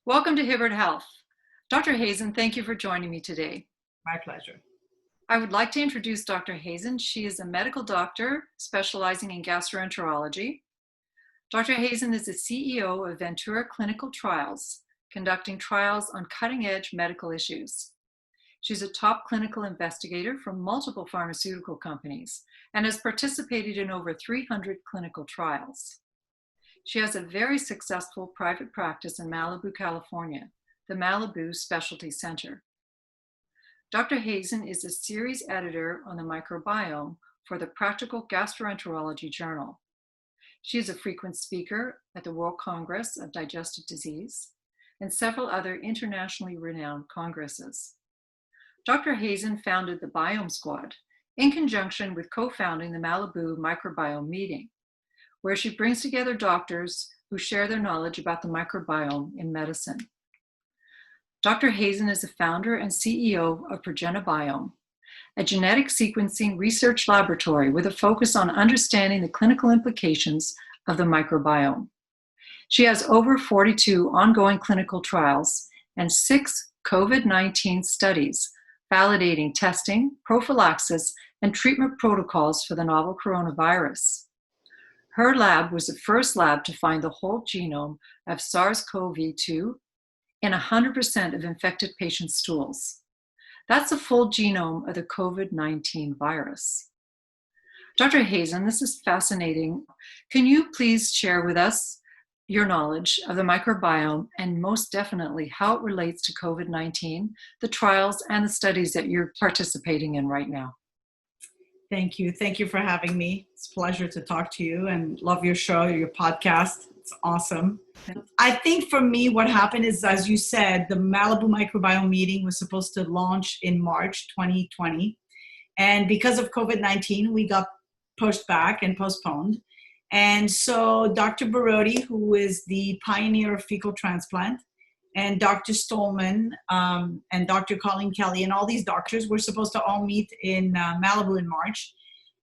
Welcome to Hibbert Health. Dr. Hazan, thank you for joining me today. My pleasure. I would like to introduce Dr. Hazan. She is a medical doctor specializing in gastroenterology. Dr. Hazan is the CEO of Ventura Clinical Trials, conducting trials on cutting-edge medical issues. She's a top clinical investigator for multiple pharmaceutical companies and has participated in over 300 clinical trials. She has a very successful private practice in Malibu, California, the MALIBU Specialty Center. Dr. Hazan is a series editor on the microbiome for the Practical Gastroenterology Journal. She is a frequent speaker at the World Congress of Digestive Disease and several other internationally renowned congresses. Dr. Hazan founded the Biome Squad in conjunction with co-founding the Malibu Microbiome meeting, where she brings together doctors who share their knowledge about the microbiome in medicine. Dr. Hazan is the founder and CEO of Progenabiome, a genetic sequencing research laboratory with a focus on understanding the clinical implications of the microbiome. She has over 42 ongoing clinical trials and 6 COVID-19 studies validating testing, prophylaxis, and treatment protocols for the novel coronavirus. Her lab was the first lab to find the whole genome of SARS-CoV-2 in 100% of infected patients' stools. That's the full genome of the COVID-19 virus. Dr. Hazan, this is fascinating. Can you please share with us your knowledge of the microbiome and most definitely how it relates to COVID-19, the trials and the studies that you're participating in right now? Thank you. Thank you for having me. It's a pleasure to talk to you and love your show, your podcast. It's awesome. I think for me, what happened is, as you said, the Malibu Microbiome meeting was supposed to launch in March 2020. And because of COVID-19, we got pushed back and postponed. And so Dr. Barotti, who is the pioneer of fecal transplant, and Dr. Stolman and Dr. Colleen Kelly and all these doctors were supposed to all meet in Malibu in March.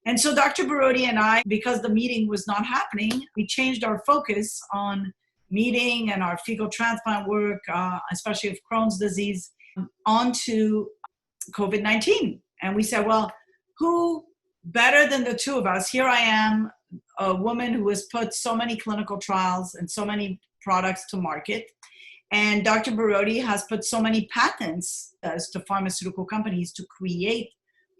And so Dr. Barotti and I, because the meeting was not happening, we changed our focus on meeting and our fecal transplant work, especially of Crohn's disease, onto COVID-19. And we said, well, who better than the two of us? Here I am, a woman who has put so many clinical trials and so many products to market. And Dr. Barotti has put so many patents as to pharmaceutical companies to create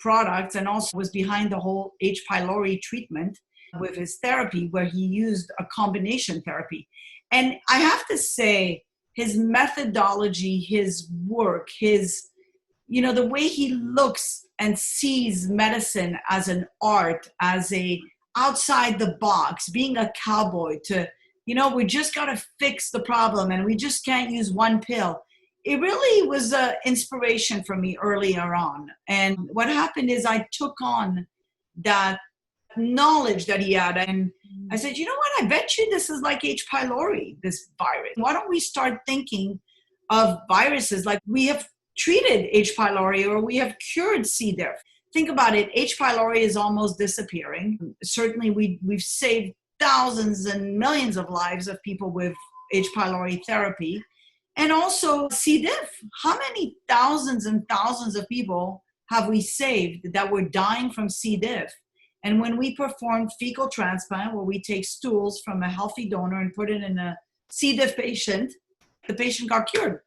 products, and also was behind the whole H. pylori treatment with his therapy, where he used a combination therapy. And I have to say, his methodology, his work, the way he looks and sees medicine as an art, as a outside the box, being a cowboy to, we just got to fix the problem and we just can't use one pill. It really was an inspiration for me earlier on. And what happened is I took on that knowledge that he had. And I said, you know what? I bet you this is like H. pylori, this virus. Why don't we start thinking of viruses like we have treated H. pylori or we have cured C. diff? Think about it. H. pylori is almost disappearing. Certainly we've saved thousands and millions of lives of people with H. pylori therapy. And also C. diff. How many thousands and thousands of people have we saved that were dying from C. diff? And when we performed fecal transplant, where we take stools from a healthy donor and put it in a C. diff patient, the patient got cured.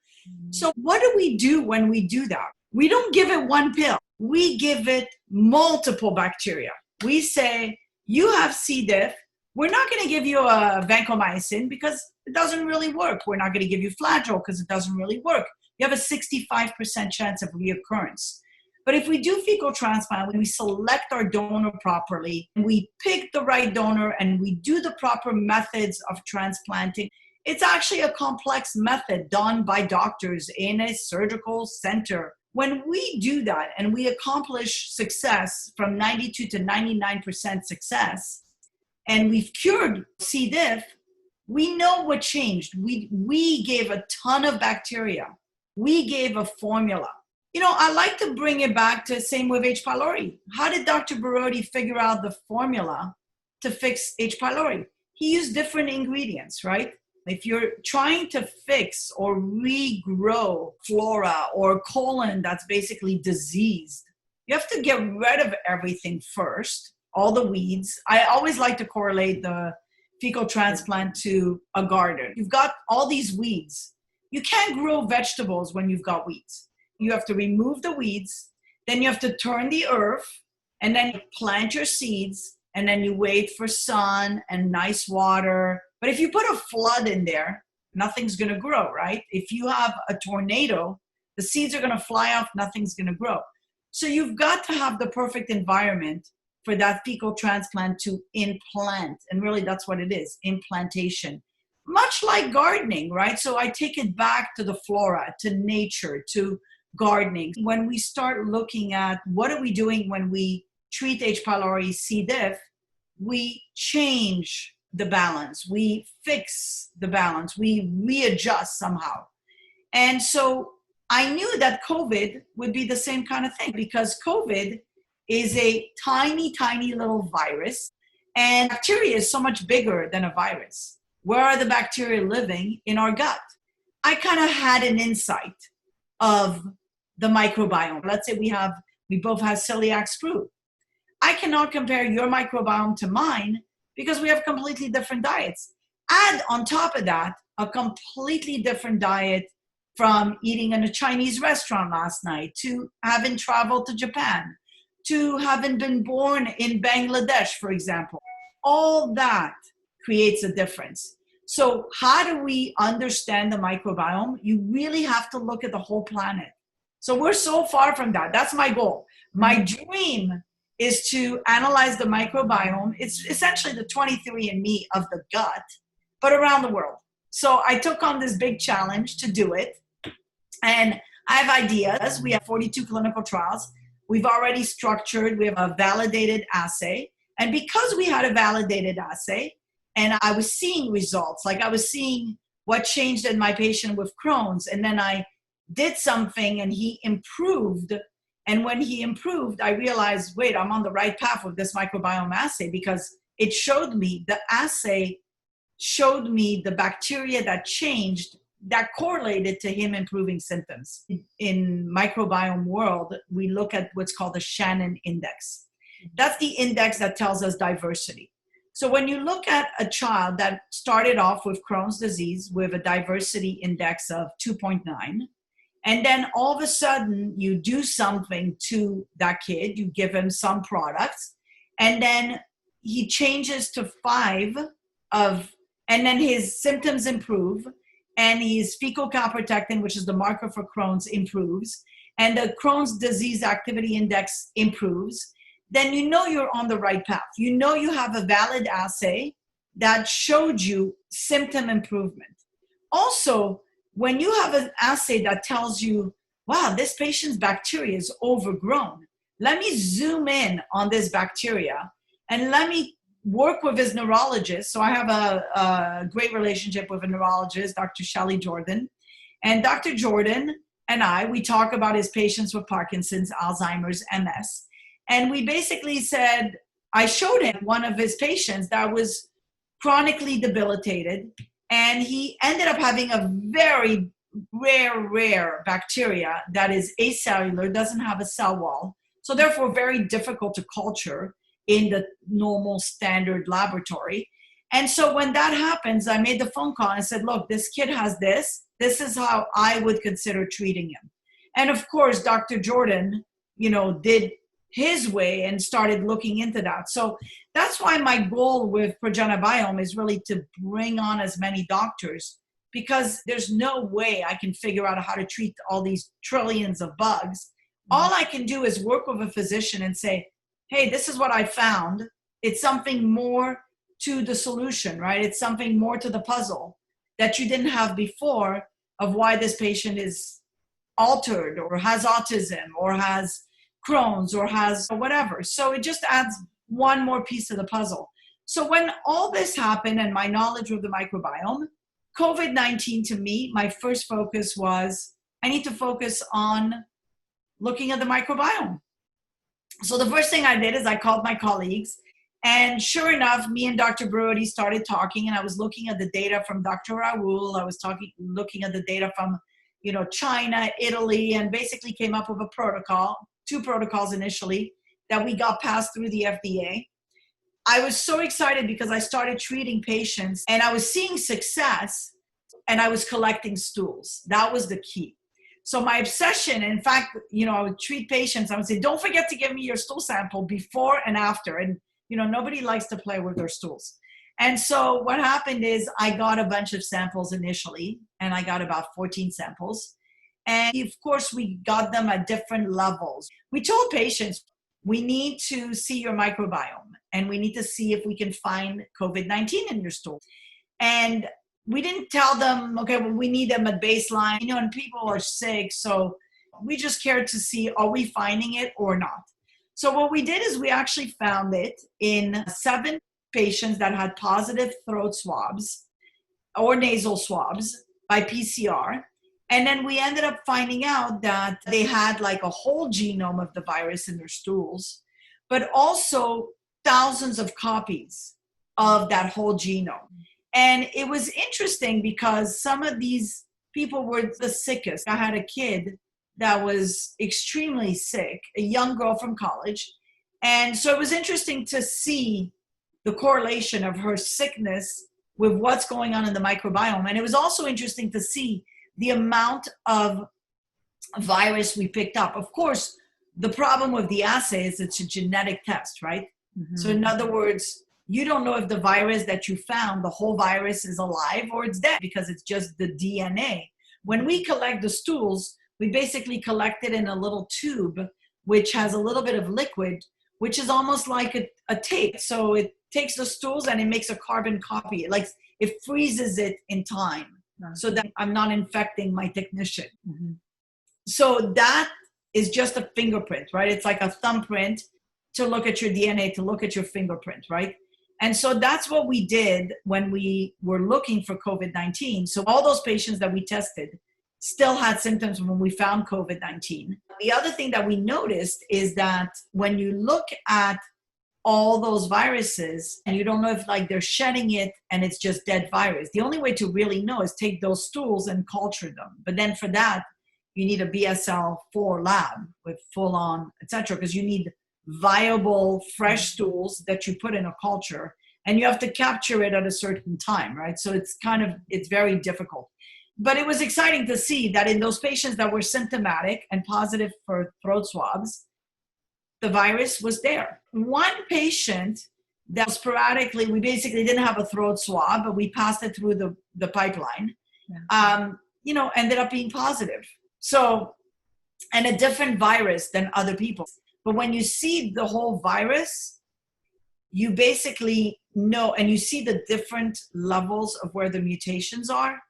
So what do we do when we do that? We don't give it one pill. We give it multiple bacteria. We say, you have C. diff. We're not going to give you a vancomycin because it doesn't really work. We're not going to give you flagyl because it doesn't really work. You have a 65% chance of reoccurrence. But if we do fecal transplant, when we select our donor properly, and we pick the right donor and we do the proper methods of transplanting, it's actually a complex method done by doctors in a surgical center. When we do that and we accomplish success from 92 to 99% success, and we've cured C. diff, we know what changed. We gave a ton of bacteria. We gave a formula. I like to bring it back to same with H. pylori. How did Dr. Barotti figure out the formula to fix H. pylori? He used different ingredients, right? If you're trying to fix or regrow flora or colon that's basically diseased, you have to get rid of everything first, all the weeds. I always like to correlate the fecal transplant to a garden. You've got all these weeds. You can't grow vegetables when you've got weeds. You have to remove the weeds, then you have to turn the earth, and then you plant your seeds, and then you wait for sun and nice water. But if you put a flood in there, nothing's going to grow, right? If you have a tornado, the seeds are going to fly off, nothing's going to grow. So you've got to have the perfect environment for that fecal transplant to implant. And really that's what it is, implantation. Much like gardening, right? So I take it back to the flora, to nature, to gardening. When we start looking at what are we doing when we treat H. pylori C. diff, we change the balance, we fix the balance, we readjust somehow. And so I knew that COVID would be the same kind of thing, because COVID is a tiny, tiny little virus, and bacteria is so much bigger than a virus. Where are the bacteria living? In our gut. I kind of had an insight of the microbiome. Let's say we both have celiac fruit. I cannot compare your microbiome to mine because we have completely different diets. Add on top of that a completely different diet, from eating in a Chinese restaurant last night, to having traveled to Japan, to having been born in Bangladesh, for example. All that creates a difference. So how do we understand the microbiome? You really have to look at the whole planet. So we're so far from that. That's my goal. My dream is to analyze the microbiome. It's essentially the 23andMe of the gut, but around the world. So I took on this big challenge to do it. And I have ideas. We have 42 clinical trials. We've already structured, we have a validated assay. And because we had a validated assay, and I was seeing results, like I was seeing what changed in my patient with Crohn's, and then I did something and he improved. And when he improved, I realized, wait, I'm on the right path with this microbiome assay, because it showed me, the assay showed me the bacteria that changed that correlated to him improving symptoms. In microbiome world, we look at what's called the Shannon index. That's the index that tells us diversity. So when you look at a child that started off with Crohn's disease with a diversity index of 2.9, and then all of a sudden you do something to that kid, you give him some products, and then he changes to 5 and then his symptoms improve, and his fecal calprotectin, which is the marker for Crohn's, improves, and the Crohn's disease activity index improves, then you know you're on the right path. You know you have a valid assay that showed you symptom improvement. Also, when you have an assay that tells you, wow, this patient's bacteria is overgrown, let me zoom in on this bacteria and let me work with his neurologist. So I have a great relationship with a neurologist, Dr. Shelley Jordan. And Dr. Jordan and we talk about his patients with Parkinson's, Alzheimer's, MS. And we basically said, I showed him one of his patients that was chronically debilitated. And he ended up having a very rare bacteria that is acellular, doesn't have a cell wall. So therefore very difficult to culture in the normal standard laboratory. And so when that happens, I made the phone call and said, look, this kid has this. This is how I would consider treating him. And of course, Dr. Jordan, did his way and started looking into that. So that's why my goal with Progenabiome is really to bring on as many doctors, because there's no way I can figure out how to treat all these trillions of bugs. All I can do is work with a physician and say, hey, this is what I found. It's something more to the solution, right? It's something more to the puzzle that you didn't have before of why this patient is altered or has autism or has Crohn's or has whatever. So it just adds one more piece of the puzzle. So when all this happened and my knowledge of the microbiome, COVID-19 to me, my first focus was I need to focus on looking at the microbiome. So the first thing I did is I called my colleagues And sure enough, me and Dr. Brody started talking, and I was looking at the data from Dr. Raoul. I was looking at the data from, China, Italy, and basically came up with a protocol, 2 protocols initially, that we got passed through the FDA. I was so excited because I started treating patients and I was seeing success, and I was collecting stools. That was the key. So my obsession, in fact, I would treat patients. I would say, don't forget to give me your stool sample before and after. And, nobody likes to play with their stools. And so what happened is I got a bunch of samples initially, and I got about 14 samples. And of course, we got them at different levels. We told patients, we need to see your microbiome, and we need to see if we can find COVID-19 in your stool. And we didn't tell them, okay, well, we need them at baseline, and people are sick. So we just cared to see, are we finding it or not? So what we did is we actually found it in 7 patients that had positive throat swabs or nasal swabs by PCR. And then we ended up finding out that they had like a whole genome of the virus in their stools, but also thousands of copies of that whole genome. And it was interesting because some of these people were the sickest. I had a kid that was extremely sick, a young girl from college. And so it was interesting to see the correlation of her sickness with what's going on in the microbiome. And it was also interesting to see the amount of virus we picked up. Of course, the problem with the assay is it's a genetic test, right? Mm-hmm. So in other words, you don't know if the virus that you found, the whole virus is alive or it's dead because it's just the DNA. When we collect the stools, we basically collect it in a little tube, which has a little bit of liquid, which is almost like a tape. So it takes the stools and it makes a carbon copy. It freezes it in time so that I'm not infecting my technician. Mm-hmm. So that is just a fingerprint, right? It's like a thumbprint to look at your DNA, to look at your fingerprint, right? And so that's what we did when we were looking for COVID-19. So all those patients that we tested still had symptoms when we found COVID-19. The other thing that we noticed is that when you look at all those viruses and you don't know if they're shedding it and it's just dead virus, the only way to really know is take those stools and culture them. But then for that, you need a BSL-4 lab with full on, etc., because you need viable fresh stools that you put in a culture, and you have to capture it at a certain time, right? So it's very difficult. But it was exciting to see that in those patients that were symptomatic and positive for throat swabs, the virus was there. One patient that sporadically, we basically didn't have a throat swab, but we passed it through the pipeline, ended up being positive. So, and a different virus than other people. But when you see the whole virus, you basically know, and you see the different levels of where the mutations are,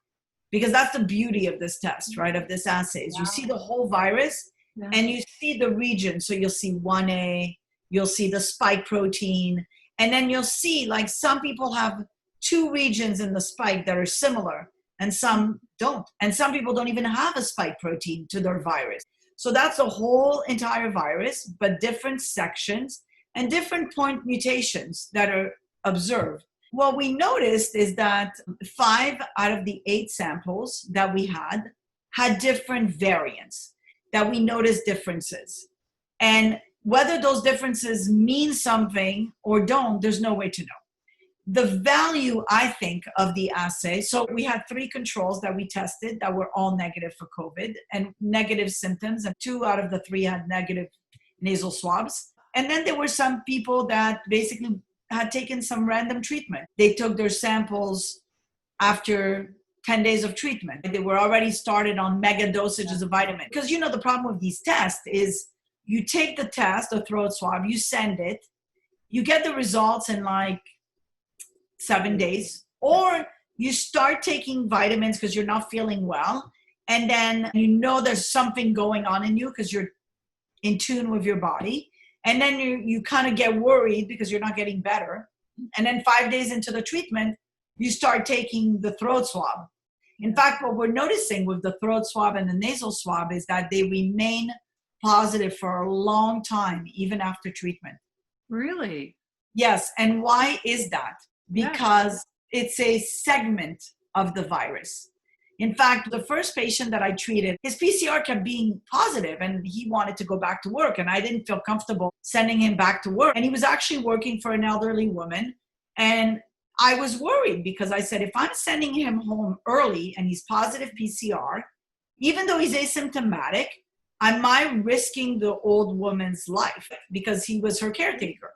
because that's the beauty of this test, right, of this assay, is you see the whole virus and you see the region. So you'll see 1A, you'll see the spike protein, and then you'll see some people have 2 regions in the spike that are similar and some don't. And some people don't even have a spike protein to their virus. So that's the whole entire virus, but different sections and different point mutations that are observed. What we noticed is that 5 out of the 8 samples that we had different variants, that we noticed differences. And whether those differences mean something or don't, there's no way to know. The value, I think, of the assay, so we had 3 controls that we tested that were all negative for COVID and negative symptoms, and 2 out of the 3 had negative nasal swabs. And then there were some people that basically had taken some random treatment. They took their samples after 10 days of treatment. They were already started on mega dosages of vitamin. Because the problem with these tests is you take the test, the throat swab, you send it, you get the results in 7 days, or you start taking vitamins because you're not feeling well, and then there's something going on in you because you're in tune with your body, and then you kind of get worried because you're not getting better, and then 5 days into the treatment, you start taking the throat swab. In fact, what we're noticing with the throat swab and the nasal swab is that they remain positive for a long time, even after treatment. Really? Yes. And why is that? Yeah. Because it's a segment of the virus. In fact, the first patient that I treated, his PCR kept being positive and he wanted to go back to work. And I didn't feel comfortable sending him back to work. And he was actually working for an elderly woman. And I was worried because I said, if I'm sending him home early and he's positive PCR, even though he's asymptomatic, am I risking the old woman's life because he was her caretaker?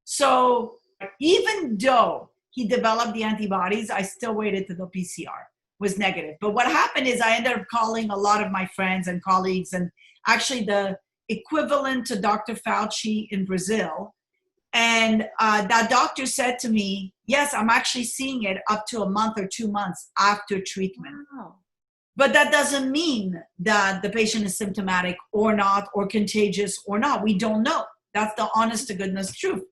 So even though he developed the antibodies, I still waited till the PCR was negative. But what happened is I ended up calling a lot of my friends and colleagues, and actually the equivalent to Dr. Fauci in Brazil. And that doctor said to me, yes, I'm actually seeing it up to a month or 2 months after treatment. Wow. But that doesn't mean that the patient is symptomatic or not, or contagious or not. We don't know. That's the honest to goodness truth.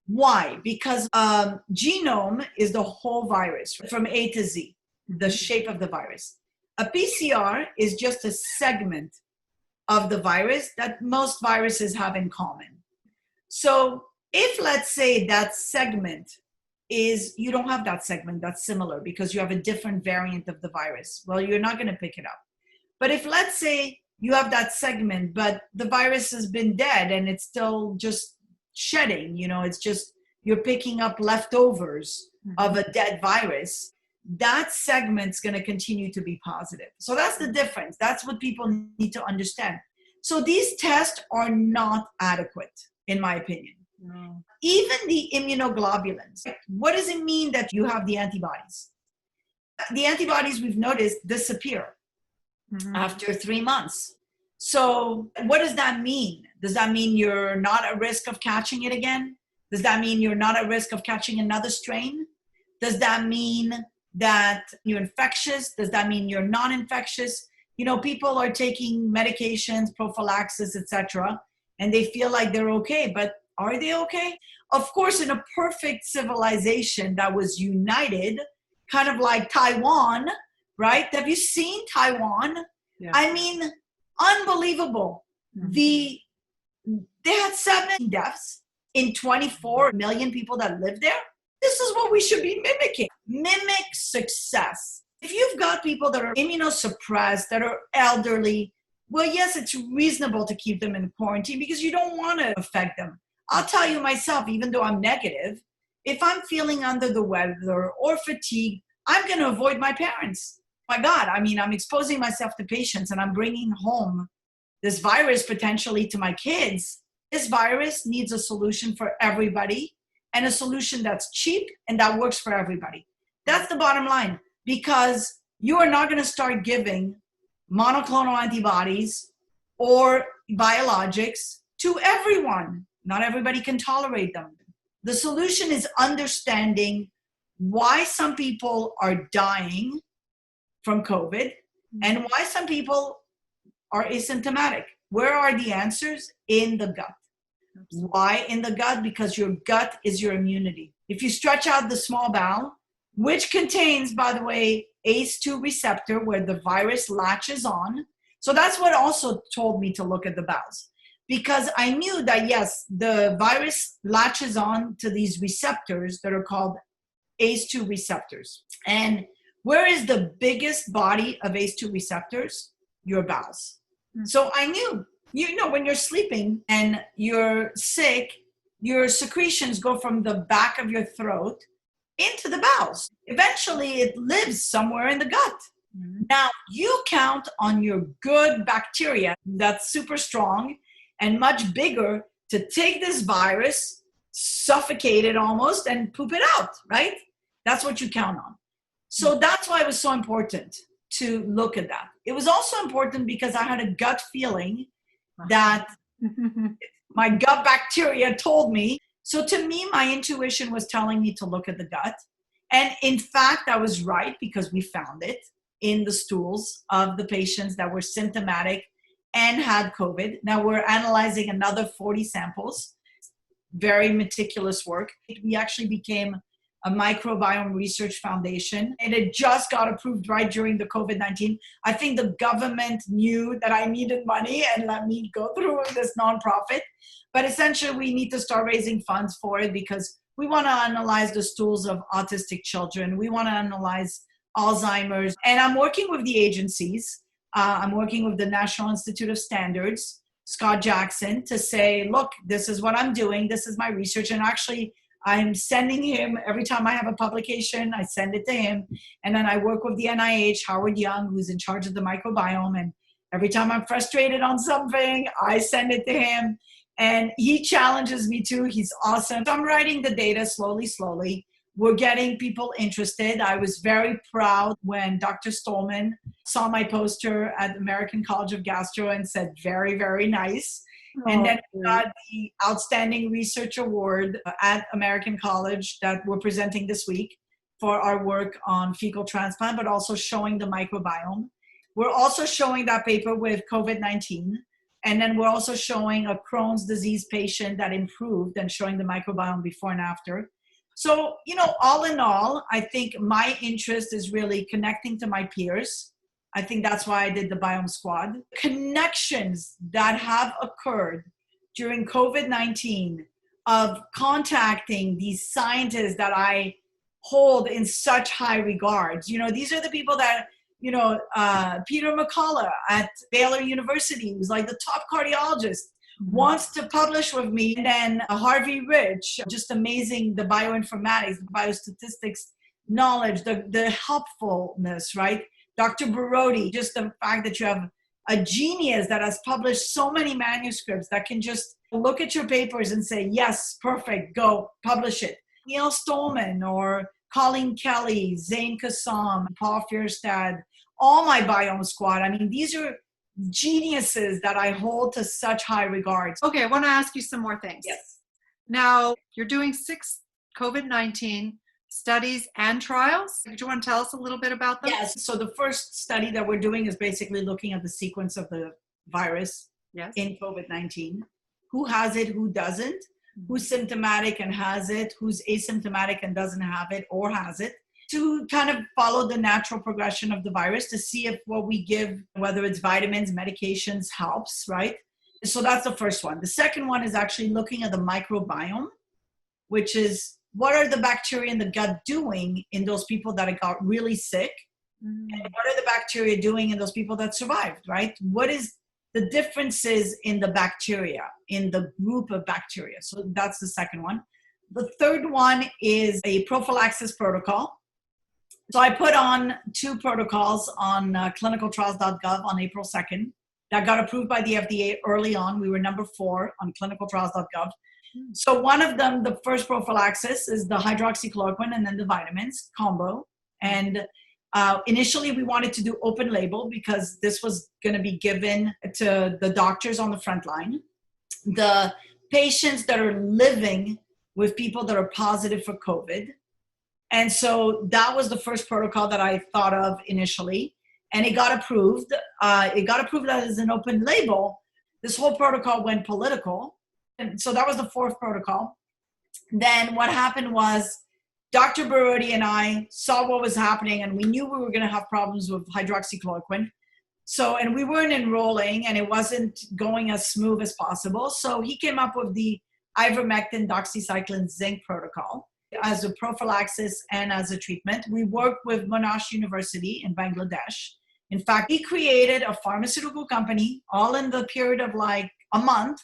Why? Because genome is the whole virus from A to Z, the shape of the virus. A PCR is just a segment of the virus that most viruses have in common. So if, let's say, that segment is, you don't have that segment that's similar because you have a different variant of the virus, well, you're not going to pick it up. But if, let's say, you have that segment, but the virus has been dead and it's still just shedding, it's just, you're picking up leftovers of a dead virus, that segment's going to continue to be positive. So that's the difference. That's what people need to understand. So these tests are not adequate, in my opinion. No. Even the immunoglobulins. What does it mean that you have the antibodies? The antibodies, we've noticed, disappear after 3 months. So what does that mean? Does that mean you're not at risk of catching it again? Does that mean you're not at risk of catching another strain? Does that mean that you're infectious? Does that mean you're non-infectious? People are taking medications, prophylaxis, etc., and they feel like they're okay, but are they okay? Of course, in a perfect civilization that was united, kind of like Taiwan, right? Have you seen Taiwan? Yeah. I mean, unbelievable. They had 7 deaths in 24 million people that live there. This is what we should be mimicking. Mimic success. If you've got people that are immunosuppressed, that are elderly, well, yes, it's reasonable to keep them in quarantine because you don't want to affect them. I'll tell you myself, even though I'm negative, if I'm feeling under the weather or fatigued, I'm going to avoid my parents. My God, I'm exposing myself to patients and I'm bringing home this virus potentially to my kids. This virus needs a solution for everybody and a solution that's cheap and that works for everybody. That's the bottom line, because you are not going to start giving monoclonal antibodies or biologics to everyone. Not everybody can tolerate them. The solution is understanding why some people are dying from COVID and why some people are asymptomatic. Where are the answers? In the gut. Why in the gut? Because your gut is your immunity. If you stretch out the small bowel, which contains, by the way, ACE2 receptor where the virus latches on. So that's what also told me to look at the bowels, because I knew that, yes, the virus latches on to these receptors that are called ACE2 receptors. And where is the biggest body of ACE2 receptors? Your bowels. So I knew, when you're sleeping and you're sick, your secretions go from the back of your throat into the bowels. Eventually, it lives somewhere in the gut. Now, you count on your good bacteria that's super strong and much bigger to take this virus, suffocate it almost, and poop it out, right? That's what you count on. So that's why it was so important to look at that. It was also important because I had a gut feeling that my gut bacteria told me. So to me, my intuition was telling me to look at the gut. And in fact, I was right because we found it in the stools of the patients that were symptomatic and had COVID. Now we're analyzing another 40 samples. Very meticulous work. We actually became a microbiome research foundation, and it just got approved right during the COVID-19. I think the government knew that I needed money and let me go through with this nonprofit. But essentially, we need to start raising funds for it because we want to analyze the stools of autistic children. We want to analyze Alzheimer's. And I'm working with the agencies. I'm working with the National Institute of Standards, Scott Jackson, to say, look, this is what I'm doing. This is my research. And actually, I'm sending him, every time I have a publication, I send it to him. And then I work with the NIH, Howard Young, who's in charge of the microbiome. And every time I'm frustrated on something, I send it to him. And he challenges me too. He's awesome. So I'm writing the data slowly. We're getting people interested. I was very proud when Dr. Stolman saw my poster at American College of Gastro and said, very, very nice. And then we got the Outstanding Research Award at American College that we're presenting this week for our work on fecal transplant, but also showing the microbiome. We're also showing that paper with COVID-19. And then we're also showing a Crohn's disease patient that improved and showing the microbiome before and after. So, all in all, I think my interest is really connecting to my peers. I think that's why I did the Biome Squad. Connections that have occurred during COVID-19 of contacting these scientists that I hold in such high regards. These are the people that, Peter McCullough at Baylor University, who's like the top cardiologist, wants to publish with me. And then Harvey Rich, just amazing, the bioinformatics, the biostatistics knowledge, the helpfulness, right? Dr. Barodi, just the fact that you have a genius that has published so many manuscripts that can just look at your papers and say, yes, perfect, go publish it. Neil Stolman or Colleen Kelly, Zane Kassam, Paul Fierstad, all my Biome Squad. I mean, these are geniuses that I hold to such high regards. Okay, I want to ask you some more things. Yes. Now, you're doing 6 COVID-19 studies and trials. Do you want to tell us a little bit about them? Yes. So the first study that we're doing is basically looking at the sequence of the virus in COVID-19. Who has it, who doesn't, who's symptomatic and has it, who's asymptomatic and doesn't have it or has it, to kind of follow the natural progression of the virus to see if what we give, whether it's vitamins, medications, helps, right? So that's the first one. The second one is actually looking at the microbiome, which is what are the bacteria in the gut doing in those people that got really sick? And what are the bacteria doing in those people that survived, right? What is the differences in the bacteria, in the group of bacteria? So that's the second one. The third one is a prophylaxis protocol. So I put on 2 protocols on clinicaltrials.gov on April 2nd that got approved by the FDA early on. We were number 4 on clinicaltrials.gov. So one of them, the first prophylaxis, is the hydroxychloroquine and then the vitamins combo. And initially we wanted to do open label because this was going to be given to the doctors on the front line, the patients that are living with people that are positive for COVID. And so that was the first protocol that I thought of initially, and it got approved. It got approved as an open label. This whole protocol went political. And so that was the 4th protocol. Then what happened was Dr. Barodi and I saw what was happening, and we knew we were going to have problems with hydroxychloroquine. So, and we weren't enrolling, and it wasn't going as smooth as possible. So he came up with the ivermectin, doxycycline, zinc protocol as a prophylaxis and as a treatment. We worked with Monash University in Bangladesh. In fact, he created a pharmaceutical company all in the period of like a month.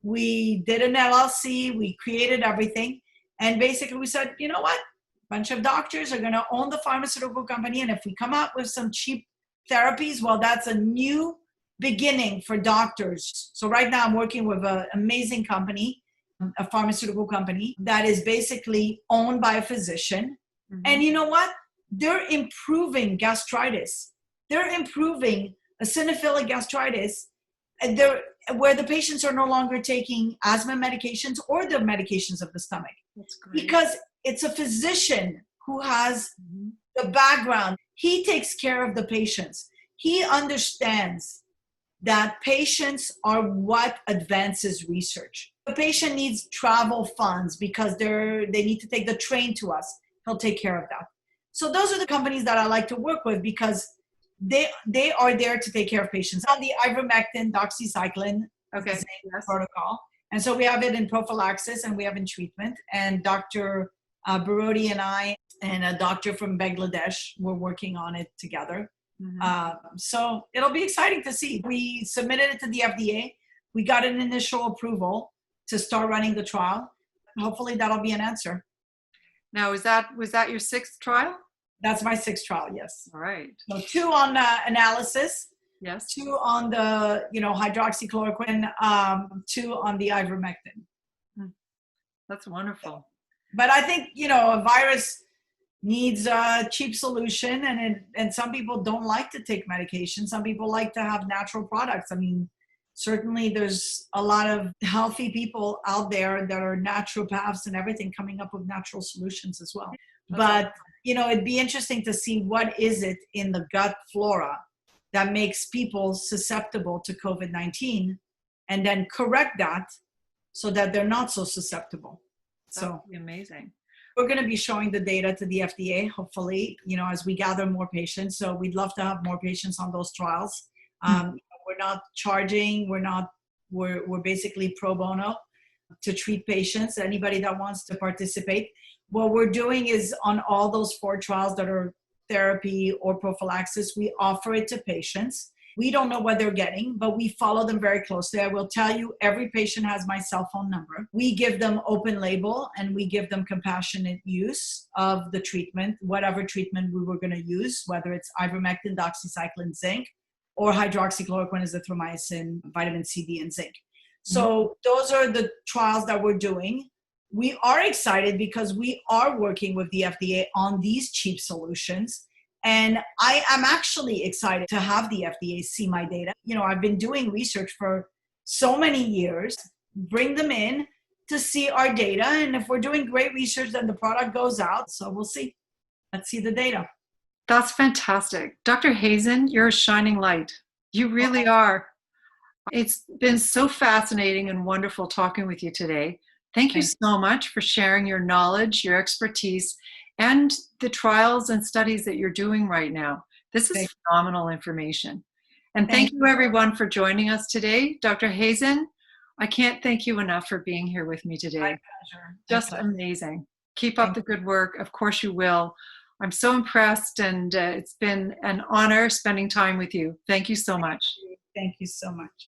We did an LLC, we created everything. And basically we said, you know what? A bunch of doctors are going to own the pharmaceutical company. And if we come up with some cheap therapies, well, that's a new beginning for doctors. So right now I'm working with an amazing company, a pharmaceutical company that is basically owned by a physician. And you know what? They're improving gastritis. They're improving eosinophilic gastritis, where the patients are no longer taking asthma medications or the medications of the stomach. That's great. Because it's a physician who has the background. He takes care of the patients. He understands that patients are what advances research. The patient needs travel funds because they need to take the train to us. he'll take care of that. So those are the companies that I like to work with because they are there to take care of patients on the ivermectin, doxycycline Okay. Yes. protocol. And so we have it in prophylaxis and we have in treatment. And Dr. Barodi and I and a doctor from Bangladesh, we're working on it together. So it'll be exciting to see. We submitted it to the FDA. We got an initial approval to start running the trial. Hopefully that'll be an answer. Now, was that your 6th trial? That's my 6th trial, yes. All right. So 2 on analysis, Yes. 2 on the hydroxychloroquine, 2 on the ivermectin. That's wonderful. But I think a virus needs a cheap solution, and some people don't like to take medication. Some people like to have natural products. I mean, certainly there's a lot of healthy people out there that are naturopaths and everything coming up with natural solutions as well. But it'd be interesting to see what is it in the gut flora that makes people susceptible to COVID-19 and then correct that so that they're not so susceptible. That would be amazing. We're going to be showing the data to the FDA, hopefully, as we gather more patients. So we'd love to have more patients on those trials. We're not charging. We're basically pro bono to treat patients, anybody that wants to participate. What we're doing is on all those 4 trials that are therapy or prophylaxis, we offer it to patients. We don't know what they're getting, but we follow them very closely. I will tell you, every patient has my cell phone number. We give them open label and we give them compassionate use of the treatment, whatever treatment we were going to use, whether it's ivermectin, doxycycline, zinc, or hydroxychloroquine, azithromycin, vitamin C, D, and zinc. So those are the trials that we're doing. We are excited because we are working with the FDA on these cheap solutions. And I am actually excited to have the FDA see my data. I've been doing research for so many years, bring them in to see our data. And if we're doing great research, then the product goes out. So we'll see. Let's see the data. That's fantastic. Dr. Hazan, you're a shining light. You really are. It's been so fascinating and wonderful talking with you today. Thank you so much for sharing your knowledge, your expertise, and the trials and studies that you're doing right now. This is phenomenal information. And thank you everyone for joining us today. Dr. Hazan, I can't thank you enough for being here with me today. My pleasure. Just amazing. Keep up the good work. Of course you will. I'm so impressed, and it's been an honor spending time with you. Thank you so much. Thank you so much.